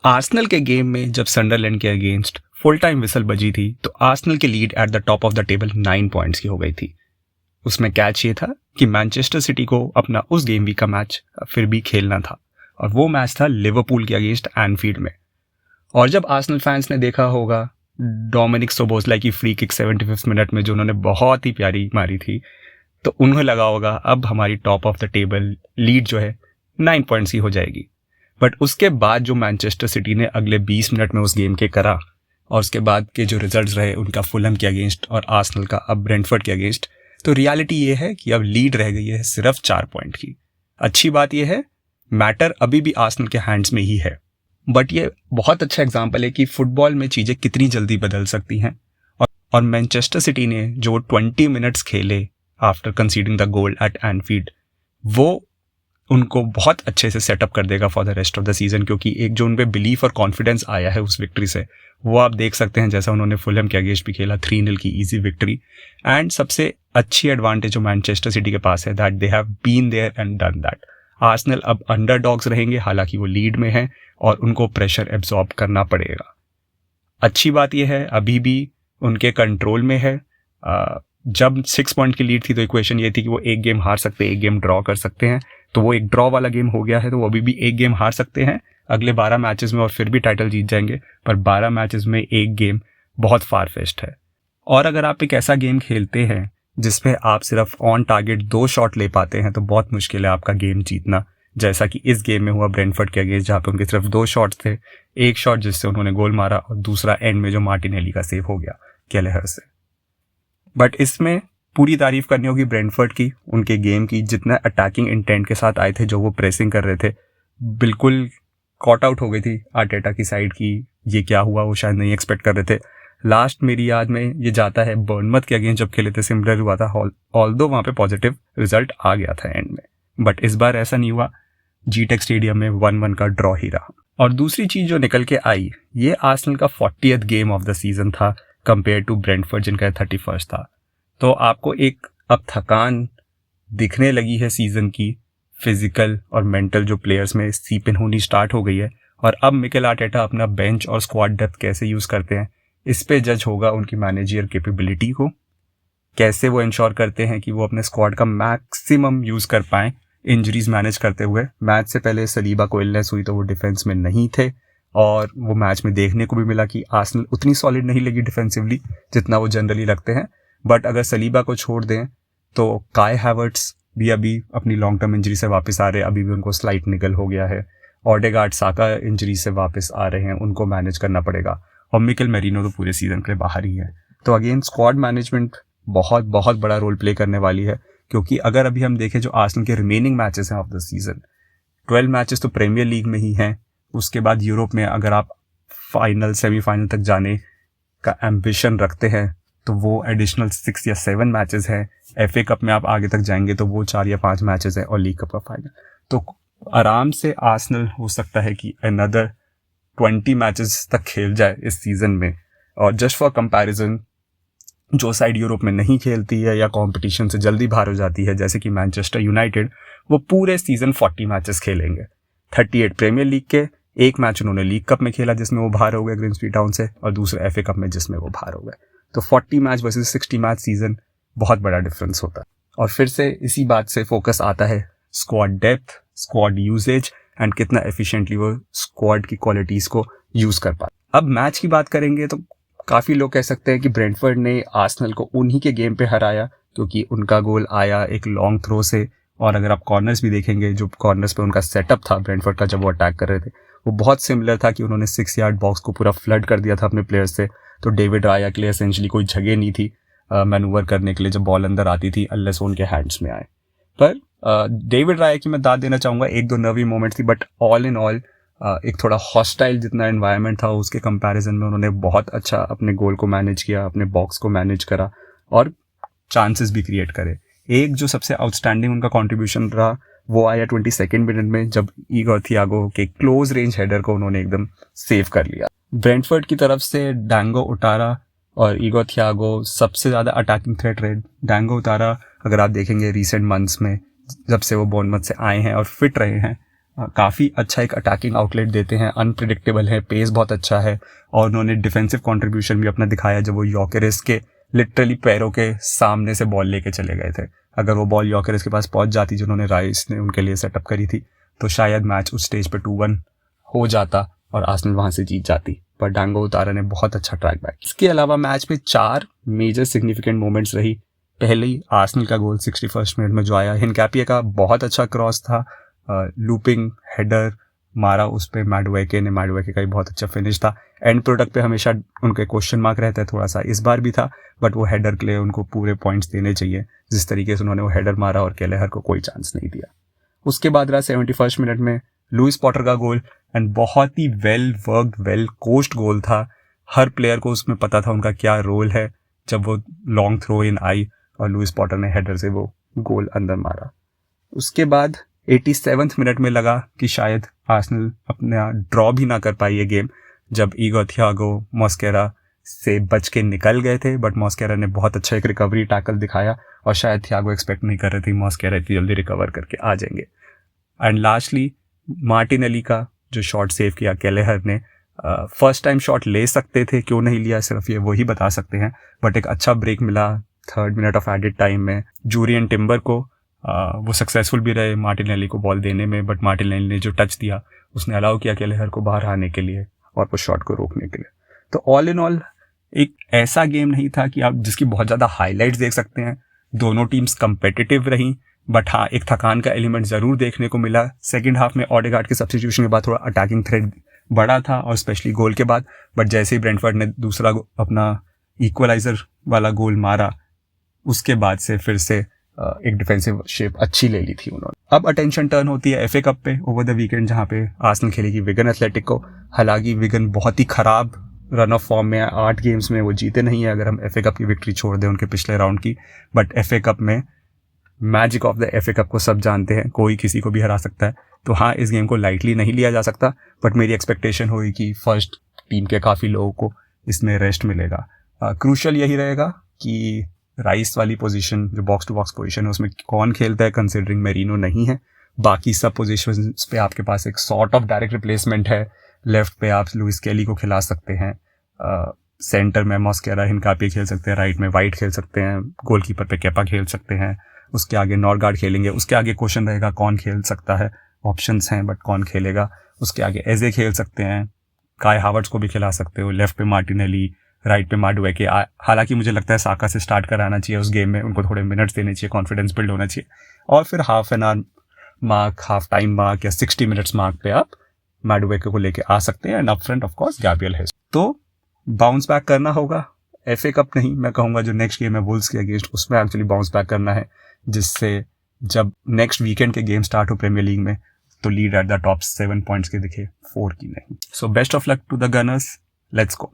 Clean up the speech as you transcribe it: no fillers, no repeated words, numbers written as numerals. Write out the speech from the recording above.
Arsenal के game में जब सनडरलैंड के अगेंस्ट फुल टाइम विसल बजी थी तो आर्सेनल की lead at the top of the table 9 points की हो गई थी। उसमें कैच ये था कि मैनचेस्टर सिटी को अपना उस गेम वीक का मैच फिर भी खेलना था और वो मैच था लिवरपूल के अगेंस्ट एनफील्ड में। और जब आर्सेनल फैंस ने देखा होगा डोमिनिक सोबोस्लाई की फ्री किक 75 मिनट में जो उन्होंने बहुत ही प्यारी मारी थी, तो उन्हें लगा होगा अब हमारी top of the table lead जो है 9 पॉइंट्स ही हो जाएगी। बट उसके बाद जो मैनचेस्टर सिटी ने अगले 20 मिनट में उस गेम के करा और उसके बाद के जो रिजल्ट्स रहे उनका फुलहम के अगेंस्ट और आर्सेनल का अब ब्रेंटफोर्ड के अगेंस्ट, तो रियलिटी ये है कि अब लीड रह गई है सिर्फ 4 पॉइंट की। अच्छी बात यह है मैटर अभी भी आर्सेनल के हैंड्स में ही है, बट ये बहुत अच्छा एग्जाम्पल है कि फुटबॉल में चीज़ें कितनी जल्दी बदल सकती हैं। और मैनचेस्टर सिटी ने जो 20 मिनट्स खेले after conceding the goal eight Enfield, वो उनको बहुत अच्छे से सेटअप कर देगा for the rest of the season, क्योंकि एक जो उन पे बिलीफ और कॉन्फिडेंस आया है उस विक्ट्री से, वो आप देख सकते हैं। जैसा उन्होंने फुलहम के अगेंस्ट भी खेला 3-0 की इजी विक्ट्री। एंड सबसे अच्छी एडवांटेज जो मैनचेस्टर सिटी के पास है that they have been there and done that. Arsenal अब अंडरडॉग्स रहेंगे, हालांकि वो लीड में हैं और उनको प्रेशर एब्जॉर्ब करना पड़ेगा। अच्छी बात यह है अभी भी उनके कंट्रोल में है। जब 6 पॉइंट की लीड थी तो इक्वेशन ये थी कि वो एक गेम हार सकते हैं, एक गेम ड्रॉ कर सकते हैं, तो वो एक ड्रॉ वाला गेम हो गया है, तो वो अभी भी एक गेम हार सकते हैं अगले 12 मैचेस में और फिर भी टाइटल जीत जाएंगे। पर 12 मैचेस में एक गेम बहुत फार फेस्ट है। और अगर आप एक ऐसा गेम खेलते हैं जिसमें आप सिर्फ ऑन टारगेट 2 शॉट ले पाते हैं तो बहुत मुश्किल है आपका गेम जीतना, जैसा कि इस गेम में हुआ ब्रेंटफोर्ड के अगेंस्ट, जहाँ पे उनके सिर्फ 2 शॉट्स थे, एक शॉट जिससे उन्होंने गोल मारा और दूसरा एंड में जो मार्टिनेली का सेव हो गया कैलेहर से। बट इसमें पूरी तारीफ करनी होगी ब्रेंटफोर्ड की, उनके गेम की, जितना अटैकिंग इंटेंट के साथ आए थे, जो वो प्रेसिंग कर रहे थे, बिल्कुल कॉट आउट हो गई थी आर्टेटा की साइड की। ये क्या हुआ वो शायद नहीं एक्सपेक्ट कर रहे थे। लास्ट मेरी याद में ये जाता है बर्नमथ के अगेंस्ट जब खेले थे सिमिलर हुआ था, ऑल्दो वहाँ पे पॉजिटिव रिजल्ट आ गया था एंड में, बट इस बार ऐसा नहीं हुआ। जीटेक स्टेडियम में 1-1 का ड्रॉ ही रहा। और दूसरी चीज जो निकल के आई, ये आर्सेनल का 40th game of the season था कंपेयर टू ब्रेंटफोर्ड जिनका 31st था। तो आपको एक अब थकान दिखने लगी है सीजन की, फिजिकल और मेंटल जो प्लेयर्स में सीप इन होनी स्टार्ट हो गई है। और अब मिकेल आर्टेटा अपना बेंच और स्क्वाड डेप्थ कैसे यूज करते हैं, इस पे जज होगा उनकी मैनेजर कैपेबिलिटी को, कैसे वो इंश्योर करते हैं कि वो अपने स्क्वाड का मैक्सिमम यूज कर पाएं इंजरीज मैनेज करते हुए। मैच से पहले सलीबा को इलनेस हुई तो वो डिफेंस में नहीं थे और वो मैच में देखने को भी मिला कि आर्सेनल उतनी सॉलिड नहीं लगी डिफेंसिवली जितना वो जनरली रखते हैं। बट अगर सलीबा को छोड़ दें तो काय हैवर्ट्स भी अभी अपनी लॉन्ग टर्म इंजरी से वापस आ रहे हैं, अभी भी उनको स्लाइट निगल हो गया है। ऑडेगार्ड साका इंजरी से वापस आ रहे हैं, उनको मैनेज करना पड़ेगा। और मिकेल मेरिनो तो पूरे सीजन के लिए बाहर ही है। तो अगेन स्क्वाड मैनेजमेंट बहुत बहुत बड़ा रोल प्ले करने वाली है, क्योंकि अगर अभी हम देखें जो आर्सेनल के रिमेनिंग मैचेस हैं ऑफ द सीजन, 12 मैचेस तो प्रीमियर लीग में ही हैं। उसके बाद यूरोप में अगर आप फाइनल सेमीफाइनल तक जाने का एम्बिशन रखते हैं तो वो एडिशनल 6 या 7 मैचेस हैं। एफए कप में आप आगे तक जाएंगे तो वो 4 या 5 मैचेस हैं और लीग कप का फाइनल। तो आराम से आर्सेनल हो सकता है कि अनदर 20 मैचेस तक खेल जाए इस सीजन में। और जस्ट फॉर कंपैरिजन, जो साइड यूरोप में नहीं खेलती है या कंपटीशन से जल्दी बाहर हो जाती है, जैसे कि मैनचेस्टर यूनाइटेड, वो पूरे सीजन 40 मैचेस खेलेंगे। 38 प्रीमियर लीग के, एक मैच उन्होंने लीग कप में खेला जिसमें वो बाहर हो गए ग्रिम्सबी टाउन से, और दूसरा एफए कप में जिसमें वो बाहर हो गए। तो 40 मैच वर्सेस 60 मैच सीजन, बहुत बड़ा डिफरेंस होता है। और फिर से इसी बात से फोकस आता है squad depth, squad usages and कितना एफिशिएंटली वो स्क्वाड की क्वालिटीज को यूज कर पाए। अब मैच की बात करेंगे तो काफी लोग कह सकते हैं कि ब्रेंटफोर्ड ने आर्सेनल को उन्हीं के गेम पे हराया, क्योंकि उनका गोल आया एक लॉन्ग थ्रो से। और अगर आप कॉर्नर्स भी देखेंगे, जो कॉर्नर्स पे उनका सेटअप था ब्रेंटफोर्ड का जब वो अटैक कर रहे थे, वो बहुत सिमिलर था कि उन्होंने 6 यार्ड बॉक्स को पूरा फ्लड कर दिया था अपने प्लेयर्स से। तो डेविड राया के लिए एसेंशियली कोई जगह नहीं थी मैनूवर करने के लिए जब बॉल अंदर आती थी, अनलेस उनके हैंड्स में आए। पर डेविड राया की मैं दाद देना चाहूँगा, 1-2 नर्वी मोमेंट थी, बट ऑल इन ऑल एक थोड़ा हॉस्टाइल जितना एनवायरनमेंट था उसके कंपैरिजन में उन्होंने बहुत अच्छा अपने गोल को मैनेज किया, अपने बॉक्स को मैनेज करा और चांसेस भी क्रिएट करे। एक जो सबसे आउटस्टैंडिंग उनका कंट्रीब्यूशन रहा वो आया 22nd मिनट में, जब ईगोर थियागो के क्लोज रेंज हेडर को उन्होंने एकदम सेव कर लिया। ब्रेंटफोर्ड की तरफ से डांगो उटारा और ईगोर थियागो सबसे ज़्यादा अटैकिंग थ्रेट रहे। डांगो उटारा अगर आप देखेंगे रिसेंट मंथ्स में, जब से वो बोर्नमथ से आए हैं और फिट रहे हैं, काफ़ी अच्छा एक अटैकिंग आउटलेट देते हैं, अनप्रिडिक्टेबल है, पेस बहुत अच्छा है और उन्होंने डिफेंसिव कंट्रीब्यूशन भी अपना दिखाया जब वो योकेरेस के लिटरली पैरों के सामने से बॉल लेके चले गए थे। अगर वो बॉल योकेरेस के पास पहुंच जाती जिन्होंने राइस ने उनके लिए सेटअप करी थी तो शायद मैच उस स्टेज पे 2-1 हो जाता और आर्सेनल वहां से जीत जाती, पर डांगो उतारा ने बहुत अच्छा ट्रैक बैक। इसके अलावा मैच में 4 मेजर सिग्निफिकेंट मोमेंट्स रही। पहले आर्सेनल का गोल 61st मिनट में जो आया, हिनकैपिए का बहुत अच्छा क्रॉस था, लूपिंग हेडर मारा उस पर मैडवेके ने, मैडवेके का भी बहुत अच्छा फिनिश था। एंड प्रोडक्ट पे हमेशा उनके क्वेश्चन मार्क रहता है, थोड़ा सा इस बार भी था, बट वो हेडर के लिए उनको पूरे पॉइंट्स देने चाहिए जिस तरीके से उन्होंने वो हेडर मारा और केलेहर को कोई चांस नहीं दिया। उसके बाद रहा 71st मिनट में लुइस पॉटर का गोल, एंड बहुत ही वेल वर्कड, वेल कोच्ड गोल था। हर प्लेयर को उसमें पता था उनका क्या रोल है जब वो लॉन्ग थ्रो इन आई और लुइस पॉटर ने हेडर से वो गोल अंदर मारा। उसके बाद 87वें मिनट में लगा कि शायद आर्सेनल अपना ड्रॉ भी ना कर पाई ये गेम, जब ईगो थियागो मॉस्केरा से बच के निकल गए थे, बट मॉस्केरा ने बहुत अच्छा एक रिकवरी टैकल दिखाया और शायद थियागो एक्सपेक्ट नहीं कर रहे थे मॉस्केरा इतनी जल्दी रिकवर करके आ जाएंगे। एंड लास्टली मार्टिनेली का जो शॉट सेव किया केलेहर ने, फर्स्ट टाइम शॉट ले सकते थे, क्यों नहीं लिया सिर्फ ये वही बता सकते हैं, बट एक अच्छा ब्रेक मिला 3rd minute of added time में जूरियन टिम्बर को। वो सक्सेसफुल भी रहे मार्टिनेली को बॉल देने में, बट मार्टिनेली ने जो टच दिया उसने अलाउ किया केलेहर को बाहर आने के लिए और वो शॉट को रोकने के लिए। तो ऑल इन ऑल एक ऐसा गेम नहीं था कि आप जिसकी बहुत ज़्यादा हाईलाइट्स देख सकते हैं। दोनों टीम्स कंपेटिटिव रहीं, बट हाँ एक थकान का एलिमेंट ज़रूर देखने को मिला। सेकेंड हाफ में ऑडेगार्ड के सब्स्टिट्यूशन के बाद थोड़ा अटैकिंग थ्रेड बड़ा था और स्पेशली गोल के बाद, बट जैसे ही ब्रेंटफोर्ड ने दूसरा अपना इक्वलाइजर वाला गोल मारा उसके बाद से फिर से एक डिफेंसिव शेप अच्छी ले ली थी उन्होंने। अब अटेंशन टर्न होती है एफए कप पे ओवर द वीकेंड, जहाँ पे आर्सेनल खेलेगी विगन एथलेटिक को। हालांकि विगन बहुत ही खराब रन ऑफ फॉर्म में है, 8 गेम्स में वो जीते नहीं है अगर हम एफए कप की विक्ट्री छोड़ दें उनके पिछले राउंड की, बट एफए कप में magic of the FA cup को सब जानते हैं, कोई किसी को भी हरा सकता है। तो हाँ इस गेम को लाइटली नहीं लिया जा सकता, बट मेरी एक्सपेक्टेशन हुई कि फर्स्ट टीम के काफ़ी लोगों को इसमें रेस्ट मिलेगा। क्रूशल यही रहेगा कि राइस वाली पोजीशन जो बॉक्स टू बॉक्स पोजीशन है उसमें कौन खेलता है, कंसिडरिंग मेरिनो नहीं है। बाकी सब पोजीशंस पे आपके पास एक सॉर्ट ऑफ डायरेक्ट रिप्लेसमेंट है। लेफ्ट पे आप लुइस केली को खिला सकते हैं, सेंटर में मॉस्केरा हिनकापी खेल सकते हैं, राइट में वाइट खेल सकते हैं, गोलकीपर पे केपा खेल सकते हैं, उसके आगे नॉर्गार्ड खेलेंगे। उसके आगे क्वेश्चन रहेगा कौन खेल सकता है, ऑप्शंस हैं बट कौन खेलेगा। उसके आगे एजे खेल सकते हैं, काय हावर्ट्स को भी खिला सकते हो, लेफ्ट पे मार्टिनेली, राइट पे माडुएके। हालांकि मुझे लगता है साका से स्टार्ट कराना चाहिए उस गेम में, उनको थोड़े मिनट्स देने चाहिए, कॉन्फिडेंस बिल्ड होना चाहिए, और फिर half an hour mark, half time mark या 60 मिनट्स मार्क पे आप माडुएके को लेके आ सकते हैं। And up front of course Gabriel है। तो बाउंस बैक करना होगा, एफए कप नहीं, मैं कहूँगा जो नेक्स्ट गेम है वुल्व्स के अगेंस्ट उसमें एक्चुअली बाउंस बैक करना है, जिससे जब नेक्स्ट वीकेंड के गेम स्टार्ट हो प्रीमियर लीग में तो lead at the top 7 points के दिखे, 4 की नहीं। So best of luck to the Gunners, let's go.